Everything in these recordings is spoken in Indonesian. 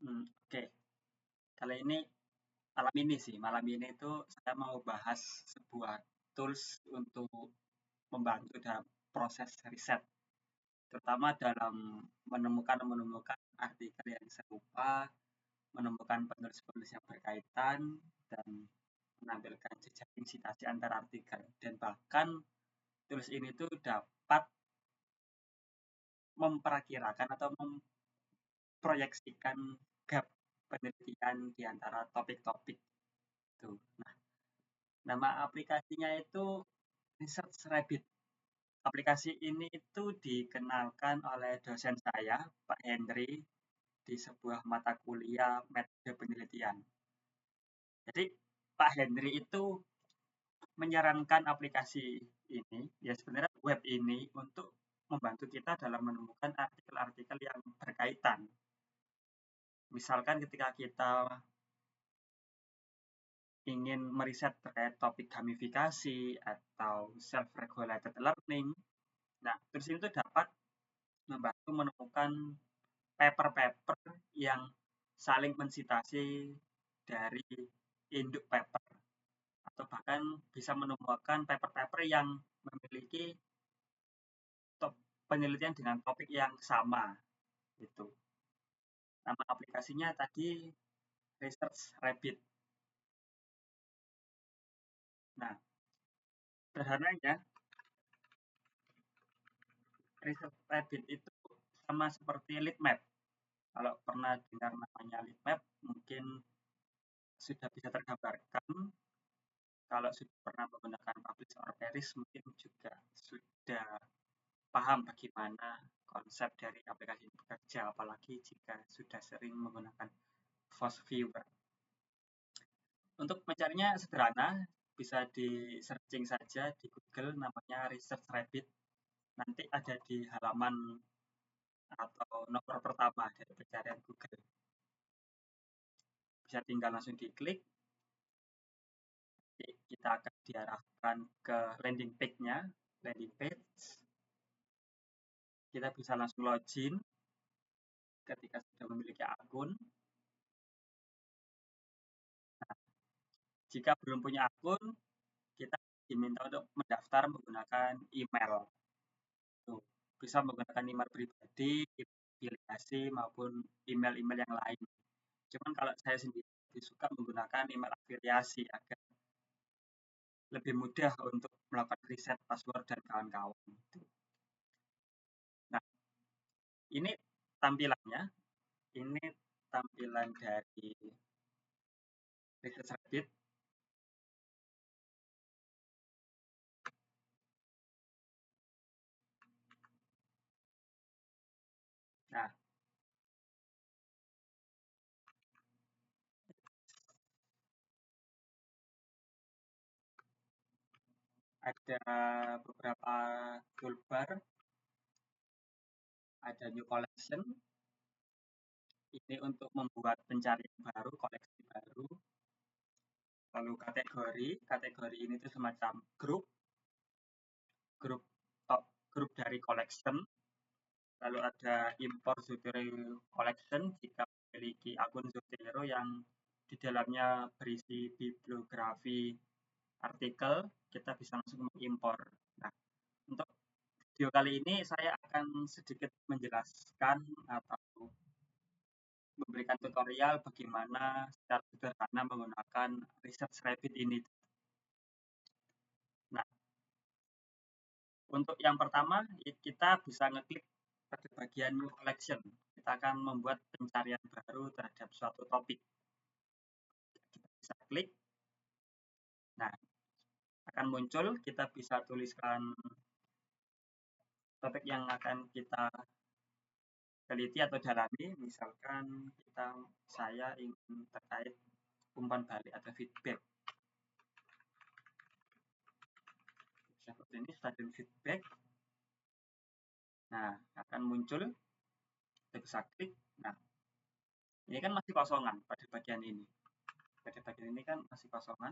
Oke. Kali ini malam ini itu saya mau bahas sebuah tools untuk membantu dalam proses riset, terutama dalam menemukan artikel yang serupa, menemukan penulis-penulis yang berkaitan, dan menampilkan jejaring sitasi antar artikel. Dan bahkan tools ini tuh dapat memperakirakan atau memproyeksikan gap penelitian di antara topik-topik itu. Nama aplikasinya itu Research Rabbit. Aplikasi ini itu dikenalkan oleh dosen saya, Pak Henry, di sebuah mata kuliah metode penelitian. Jadi Pak Henry itu menyarankan aplikasi ini, ya sebenarnya web ini untuk membantu kita dalam menemukan artikel-artikel yang berkaitan. Misalkan ketika kita ingin meriset terkait topik gamifikasi atau self-regulated learning, nah terus itu dapat membantu menemukan paper-paper yang saling mensitasi dari induk paper, atau bahkan bisa menemukan paper-paper yang memiliki penelitian dengan topik yang sama. Itu nama aplikasinya tadi Research Rabbit. Nah, sederhananya Research Rabbit itu sama seperti Leadmap. Kalau pernah dengar namanya Leadmap, mungkin sudah bisa tergambarkan. Kalau sudah pernah menggunakan Publish or Perish, mungkin juga sudah paham bagaimana konsep dari aplikasi ini bekerja, apalagi jika sudah sering menggunakan Force Viewer. Untuk mencarinya sederhana, bisa di searching saja di Google, namanya Research Rabbit. Nanti ada di halaman atau nomor pertama dari pencarian Google. Bisa tinggal langsung diklik, kita akan diarahkan ke landing page-nya, landing page. Kita bisa langsung login ketika sudah memiliki akun. Nah, jika belum punya akun, kita diminta untuk mendaftar menggunakan email. Tuh, bisa menggunakan email pribadi, afiliasi, maupun email-email yang lain. Cuman kalau saya sendiri lebih suka menggunakan email afiliasi agar lebih mudah untuk melakukan riset password dan kawan-kawan. Nah, ini tampilannya. Ini tampilan dari Research Rabbit. Nah, ada beberapa toolbar, ada new collection, ini untuk membuat pencarian baru, koleksi baru. Lalu kategori ini itu semacam grup grup dari collection. Lalu ada import Zotero collection jika memiliki akun Zotero yang di dalamnya berisi bibliografi artikel, kita bisa langsung mengimpor. Nah, untuk video kali ini saya akan sedikit menjelaskan atau memberikan tutorial bagaimana secara sederhana menggunakan Research Rabbit ini. Nah, untuk yang pertama, kita bisa ngeklik pada bagian New Collection. Kita akan membuat pencarian baru terhadap suatu topik. Kita bisa klik. Nah, akan muncul, kita bisa tuliskan topik yang akan kita teliti atau dalami. Misalkan saya ingin terkait umpan balik atau feedback. Seperti ini, stadium feedback. Nah, akan muncul, kita bisa klik. Nah, ini kan masih kosongan pada bagian ini. Pada bagian ini kan masih kosongan.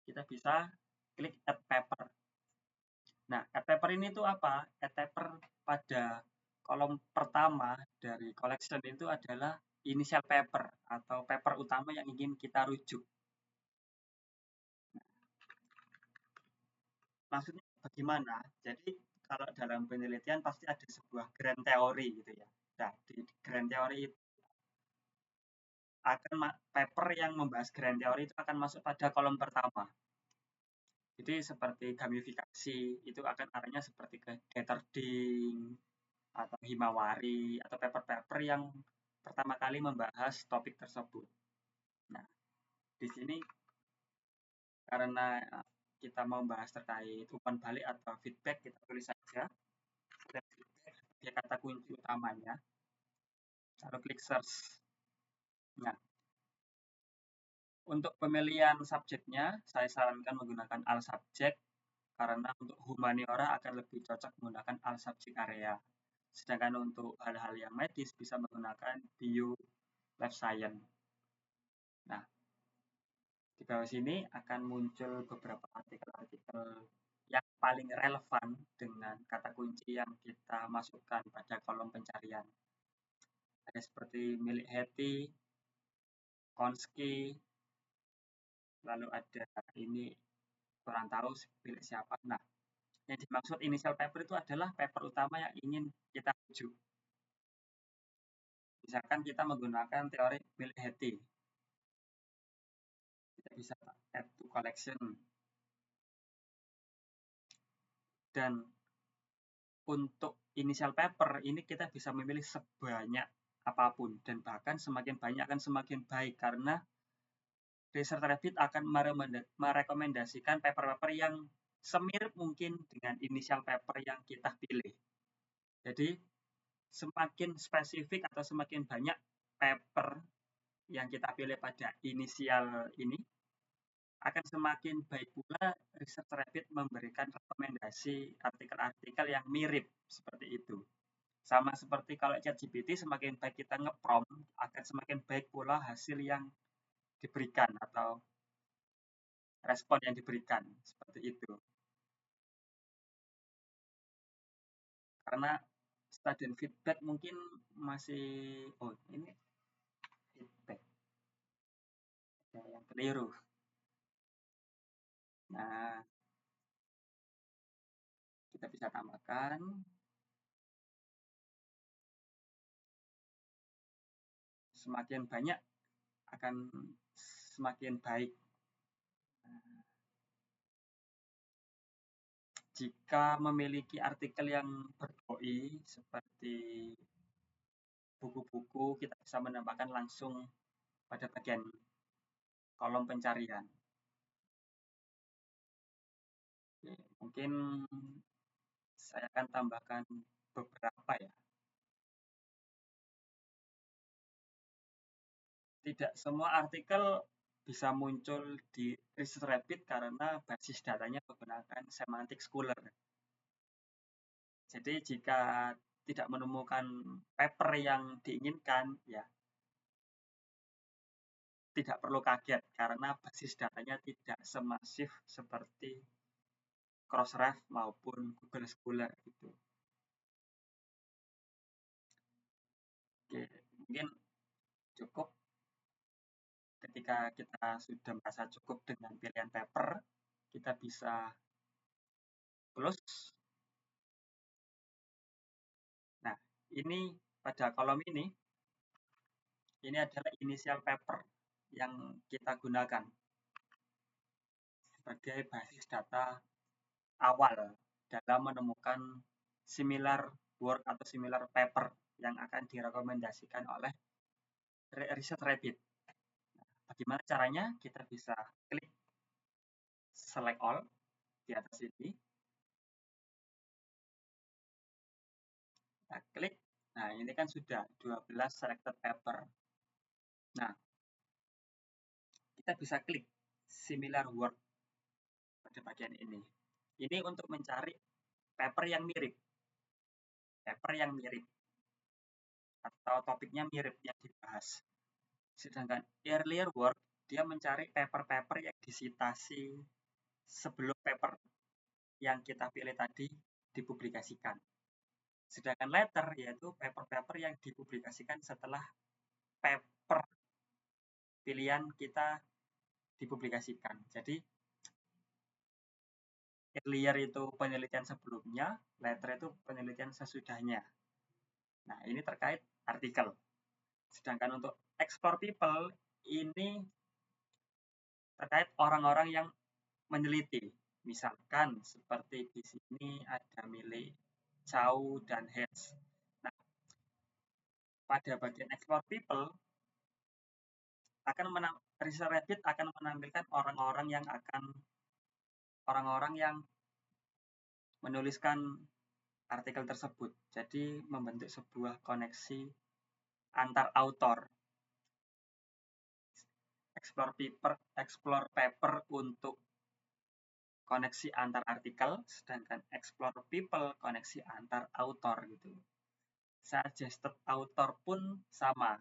Kita bisa klik add paper. Nah, add paper ini tuh apa? Add paper pada kolom pertama dari collection itu adalah initial paper atau paper utama yang ingin kita rujuk. Maksudnya bagaimana? Jadi kalau dalam penelitian pasti ada sebuah grand teori gitu ya. Nah, di grand teori itu akan paper yang membahas grand teori itu akan masuk pada kolom pertama. Jadi seperti gamifikasi itu akan arahnya seperti ke Detherding atau Himawari atau paper-paper yang pertama kali membahas topik tersebut. Nah, di sini karena kita mau bahas terkait umpan balik atau feedback, kita tulis saja dan feedback dia kata kunci utamanya, lalu klik search. Nah, untuk pemilihan subjeknya saya sarankan menggunakan all subject karena untuk humaniora akan lebih cocok menggunakan all subject area. Sedangkan untuk hal-hal yang medis bisa menggunakan bio life science. Nah, di bawah sini akan muncul beberapa artikel-artikel yang paling relevan dengan kata kunci yang kita masukkan pada kolom pencarian. Ada seperti milik Hetty, Konski, lalu ada ini kurang tahu milik siapa. Nah, yang dimaksud initial paper itu adalah paper utama yang ingin kita rujuk. Misalkan kita menggunakan teori milik Hetty, kita bisa add to collection. Dan untuk initial paper ini kita bisa memilih sebanyak apapun dan bahkan semakin banyak akan semakin baik karena Research Rabbit akan merekomendasikan paper-paper yang semirip mungkin dengan initial paper yang kita pilih. Jadi semakin spesifik atau semakin banyak paper yang kita pilih pada inisial ini akan semakin baik pula Research Rabbit memberikan rekomendasi artikel-artikel yang mirip seperti itu. Sama seperti kalau ChatGPT semakin baik kita nge-prompt akan semakin baik pula hasil yang diberikan atau respon yang diberikan seperti itu. Karena student feedback mungkin masih ini feedback yang keliru. Nah, kita bisa tambahkan semakin banyak akan semakin baik. Jika memiliki artikel yang berdoi seperti buku-buku, kita bisa menambahkan langsung pada bagian kolom pencarian. Oke, mungkin saya akan tambahkan beberapa ya. Tidak semua artikel bisa muncul di Research Rabbit karena basis datanya menggunakan semantic scholar. Jadi jika tidak menemukan paper yang diinginkan, ya tidak perlu kaget karena basis datanya tidak semasif seperti Crossref maupun Google Scholar gitu. Oke, mungkin cukup ketika kita sudah merasa cukup dengan pilihan paper, kita bisa close. Nah, ini pada kolom ini adalah initial paper yang kita gunakan sebagai basis data awal dalam menemukan similar work atau similar paper yang akan direkomendasikan oleh Research Rabbit. Bagaimana caranya? Kita bisa klik select all di atas ini. Kita klik. Nah, ini kan sudah 12 selected paper. Nah, kita bisa klik similar work pada bagian ini. Ini untuk mencari paper yang mirip. Paper yang mirip atau topiknya mirip yang dibahas. Sedangkan earlier work dia mencari paper-paper yang disitasi sebelum paper yang kita pilih tadi dipublikasikan. Sedangkan letter yaitu paper-paper yang dipublikasikan setelah paper pilihan kita dipublikasikan. Jadi earlier itu penelitian sebelumnya, letter itu penelitian sesudahnya. Nah, ini terkait artikel. Sedangkan untuk explore people ini terkait orang-orang yang meneliti. Misalkan seperti di sini ada milik Chow dan Hedge. Nah, pada bagian explore people akan Research Rabbit akan menampilkan orang-orang yang menuliskan artikel tersebut. Jadi membentuk sebuah koneksi antar author. Explore paper untuk koneksi antar artikel, sedangkan explore people koneksi antar author gitu. Suggested author pun sama.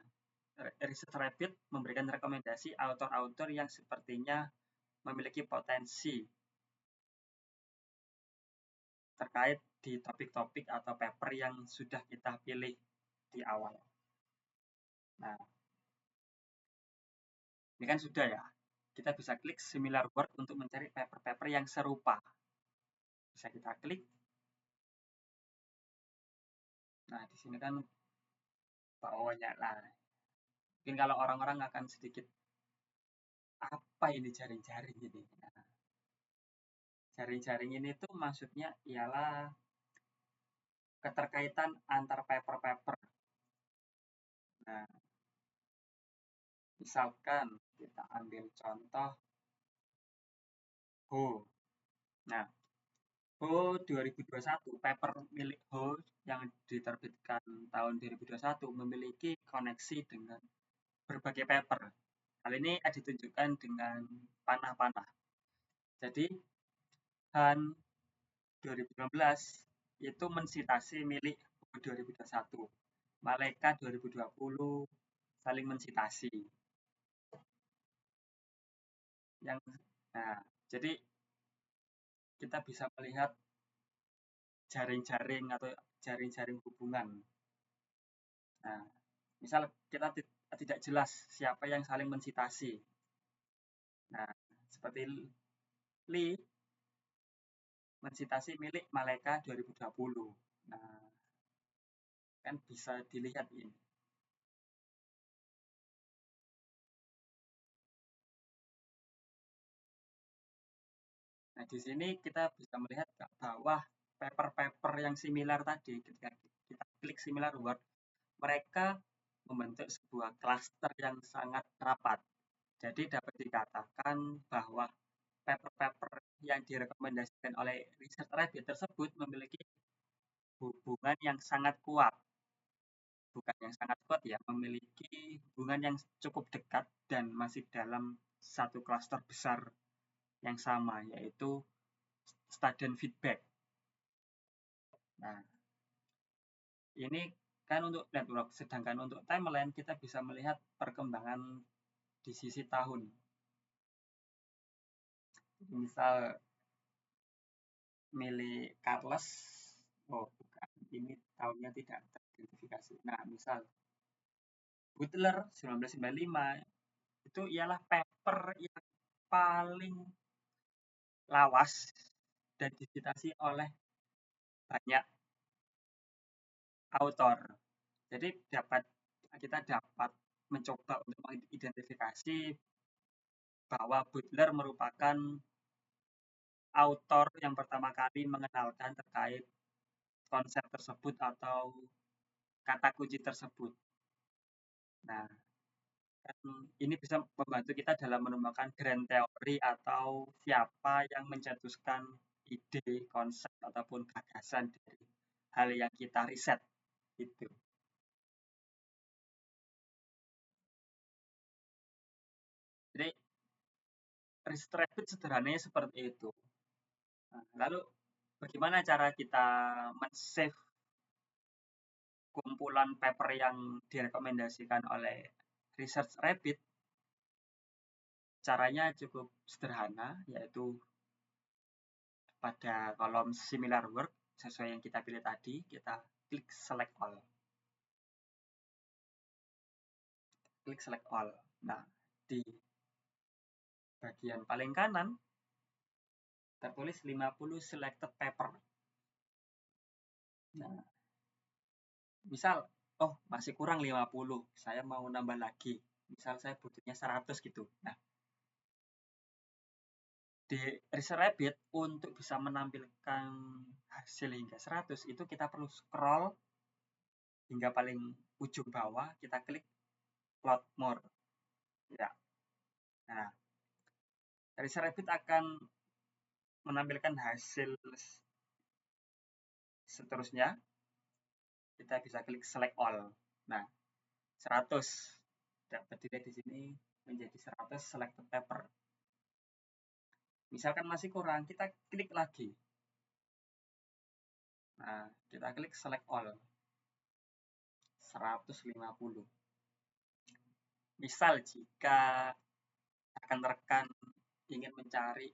Research Rabbit memberikan rekomendasi author-author yang sepertinya memiliki potensi terkait di topik-topik atau paper yang sudah kita pilih di awal. Nah, ini kan sudah ya. Kita bisa klik similar word untuk mencari paper-paper yang serupa. Bisa kita klik. Nah, di sini kan banyak lah. Mungkin kalau orang-orang akan sedikit, apa ini jaring-jaring ini? Nah, jaring-jaring ini tuh maksudnya ialah keterkaitan antar paper-paper. Nah, misalkan kita ambil contoh Ho. Nah, Ho 2021, paper milik Ho yang diterbitkan tahun 2021 memiliki koneksi dengan berbagai paper. Hal ini ditunjukkan dengan panah-panah. Jadi, Han 2019 itu mensitasi milik Ho 2021. Malaika 2020 saling mensitasi. Nah, jadi kita bisa melihat jaring-jaring atau jaring-jaring hubungan. Nah, misal kita tidak jelas siapa yang saling mensitasi. Nah, seperti Li mensitasi milik Malaika 2020. Nah, kan bisa dilihat ini. Nah, di sini kita bisa melihat ke bawah paper-paper yang similar tadi, ketika kita klik similar word, mereka membentuk sebuah cluster yang sangat rapat. Jadi dapat dikatakan bahwa paper-paper yang direkomendasikan oleh Research Rabbit tersebut memiliki hubungan yang sangat kuat. Bukan yang sangat kuat ya, memiliki hubungan yang cukup dekat dan masih dalam satu klaster besar yang sama, yaitu student feedback. Nah, ini kan untuk network, sedangkan untuk timeline kita bisa melihat perkembangan di sisi tahun. Misal milik Carlos, oh bukan, ini tahunnya tidak teridentifikasi. Nah, misal Butler 1995 itu ialah paper yang paling lawas dan disitasi oleh banyak author. Jadi kita dapat mencoba untuk mengidentifikasi bahwa Butler merupakan author yang pertama kali mengenalkan terkait konsep tersebut atau kata kunci tersebut. Nah, ini bisa membantu kita dalam menemukan grand teori atau siapa yang mencetuskan ide, konsep, ataupun gagasan dari hal yang kita riset. Itu. Jadi, riset rapid sederhananya seperti itu. Nah, lalu, bagaimana cara kita men-save kumpulan paper yang direkomendasikan oleh Research Rabbit? Caranya cukup sederhana, yaitu pada kolom similar work, sesuai yang kita pilih tadi, kita klik select all. Klik select all. Nah, di bagian paling kanan tertulis 50 selected paper. Nah, misal, oh masih kurang 50, saya mau nambah lagi. Misal saya butuhnya 100 gitu. Nah, di Research Rabbit untuk bisa menampilkan hasil hingga 100 itu kita perlu scroll hingga paling ujung bawah, kita klik plot more. Ya. Nah, Research Rabbit akan menampilkan hasil seterusnya. Kita bisa klik select all. Nah, 100 dapat dilihat di sini menjadi 100 selected paper. Misalkan masih kurang, kita klik lagi. Nah, kita klik select all. 150. Misal jika rekan-rekan ingin mencari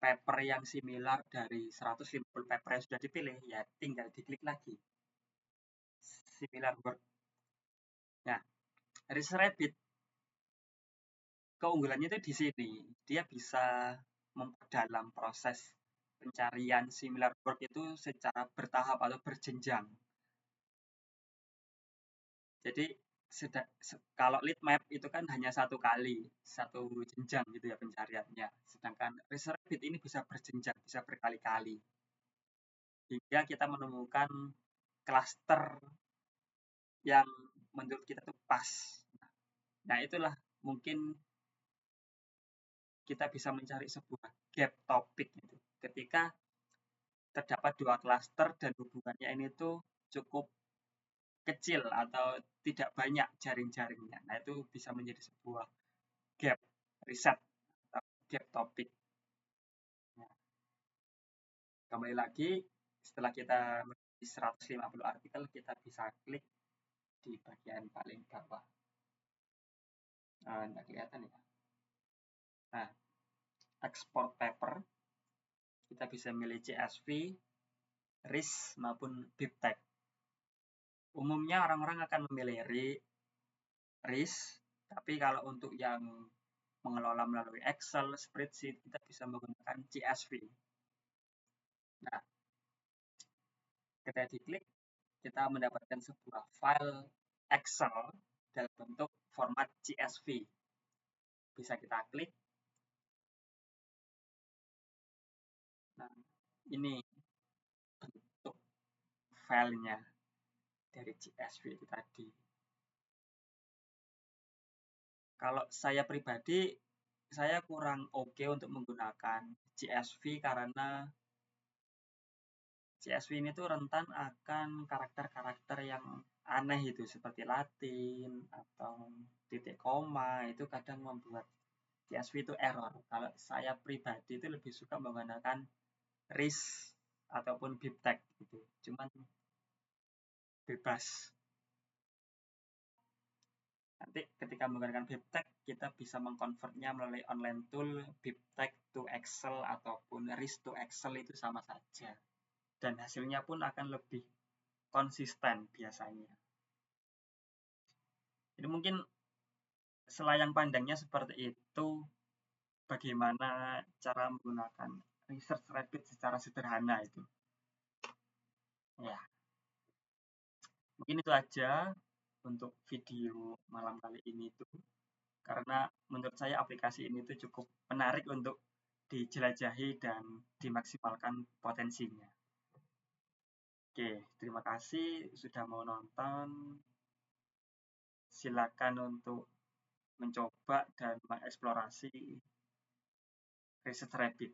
paper yang similar dari 150 paper yang sudah dipilih, ya tinggal diklik lagi. Similar work. Nah, Research Rabbit keunggulannya itu di sini. Dia bisa memperdalam proses pencarian similar work itu secara bertahap atau berjenjang. Jadi kalau lead map itu kan hanya satu kali, satu jenjang gitu ya pencariannya. Sedangkan Research Rabbit ini bisa berjenjang, bisa berkali-kali. Hingga kita menemukan klaster yang menurut kita tuh pas. Nah, itulah mungkin kita bisa mencari sebuah gap topik gitu. Ketika terdapat dua klaster dan hubungannya ini tuh cukup kecil atau tidak banyak jaring-jaringnya. Nah, itu bisa menjadi sebuah gap riset atau gap topik. Nah, kembali lagi, setelah kita memiliki 150 artikel, kita bisa klik di bagian paling bawah. Nah, nggak kelihatan ya. Nah, export paper, kita bisa milih CSV, RIS, maupun BibTeX. Umumnya orang-orang akan memilih RIS, tapi kalau untuk yang mengelola melalui Excel, spreadsheet, kita bisa menggunakan CSV. Nah, ketika diklik, kita mendapatkan sebuah file Excel dalam bentuk format CSV. Bisa kita klik. Nah, ini bentuk filenya dari CSV itu tadi. Kalau saya pribadi, saya kurang oke untuk menggunakan CSV karena CSV ini tuh rentan akan karakter-karakter yang aneh itu seperti Latin atau titik koma, itu kadang membuat CSV itu error. Kalau saya pribadi itu lebih suka menggunakan RIS ataupun BibTeX gitu. Cuman bebas. Nanti ketika menggunakan BibTeX, kita bisa mengkonvertnya melalui online tool BibTeX to Excel ataupun RIS to Excel, itu sama saja. Dan hasilnya pun akan lebih konsisten biasanya. Jadi mungkin selayang pandangnya seperti itu, bagaimana cara menggunakan Research Rabbit secara sederhana itu. Ya, mungkin itu aja untuk video malam kali ini tuh. Karena menurut saya aplikasi ini tuh cukup menarik untuk dijelajahi dan dimaksimalkan potensinya. Oke, terima kasih sudah mau nonton. Silakan untuk mencoba dan mengeksplorasi Research Rabbit.